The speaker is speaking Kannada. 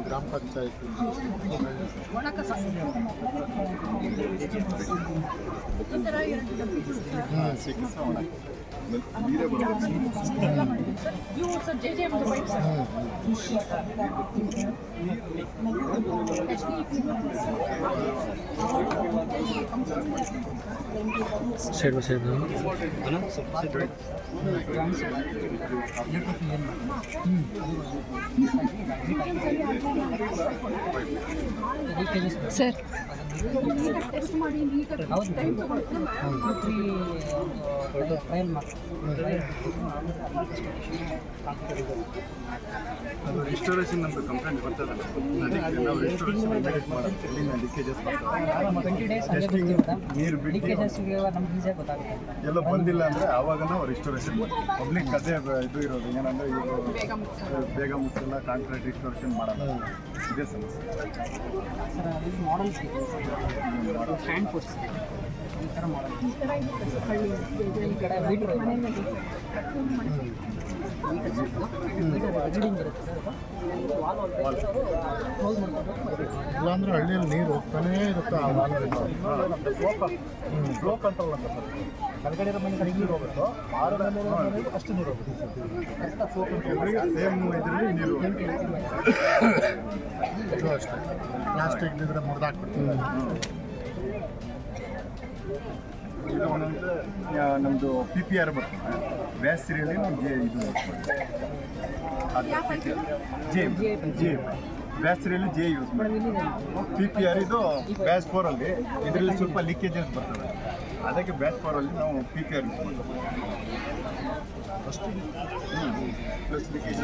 ಗ್ರಾಮ panchayat side by side sir ಅದು ರಿಸ್ಟೋರೇಷನ್ ಅಂತ ಕಂಪ್ಲೇಂಟ್ ಬರ್ತದಲ್ಲ, ಅದಕ್ಕೆ ನಾವು ರಿಸ್ಟೋರೇಷನ್ ಇಮಿಡಿಯೇಟ್ ಮಾಡೋದು. ಇಲ್ಲಿಂದ ಲೀಕೇಜಸ್ ನೀರು ಬಿಟ್ಟು ಎಲ್ಲ ಬಂದಿಲ್ಲ ಅಂದರೆ ಆವಾಗ ನಾವು ರಿಸ್ಟೋರೇಷನ್ ಮಾಡ್ತೀವಿ. ಪಬ್ಲಿಕ್ ಅದೇ ಇದು ಇರೋದು ಏನಂದರೆ ಇವರು ಬೇಗ ಮುಚ್ಚಲ್ಲ, ಕಾಂಕ್ರೀಟ್ ರಿಸ್ಟೋರೇಷನ್ ಮಾಡಲ್ಲ, ಇದೇ ಸಮಸ್ಯೆ. ಇಲ್ಲಾಂದ್ರೆ ಹಳ್ಳಿಯಲ್ಲಿ ನೀರು ಹೋಗ್ತಾನೇ ಇರುತ್ತೆ. ಆ ವಾಲ್ಗಳಿಂದ ಫ್ಲೋಕ್ ಅಂತಲ್ಲ ಸರ್, ಕೆಳಗಡೆ ಇರೋ ಮನೆ ನೀರು ಹೋಗುತ್ತೋ ಆರು ಅಷ್ಟು ನೀರು ಹೋಗುತ್ತೆ. ಫ್ಲೋಕ್ ಅಂತ ಸೇಮ್ ಇದರಲ್ಲಿ ನೀರು ಇದು ಅಷ್ಟೇ. ಪ್ಲಾಸ್ಟಿಕ್ ಇದ್ರೆ ಮುರಿದಾಕ್ಬಿಡ್ತೀವಿ. ಇದು ಒಂದೊಂದು ನಮ್ಮದು PPR ಬರ್ತದೆ. ಬ್ಯಾಸ್ರಿಯಲ್ಲಿ ನಾವು ಜೆ ಬ್ಯಾಸ್ರಿಯಲ್ಲಿ ಜೆ ಯೂಸ್ ಮಾಡ್ತೀವಿ. PPR ಇದು ಬ್ಯಾಚ್ 4ಅಲ್ಲಿ ಇದರಲ್ಲಿ ಸ್ವಲ್ಪ ಲೀಕೇಜಸ್ ಬರ್ತದೆ. ಅದಕ್ಕೆ ಬ್ಯಾಚ್ 4ಅಲ್ಲಿ ನಾವು PPR ಯೂಸ್ ಮಾಡ್ತೀವಿ. ಅಷ್ಟು ಪ್ಲಸ್ ಲೀಕೇಜ್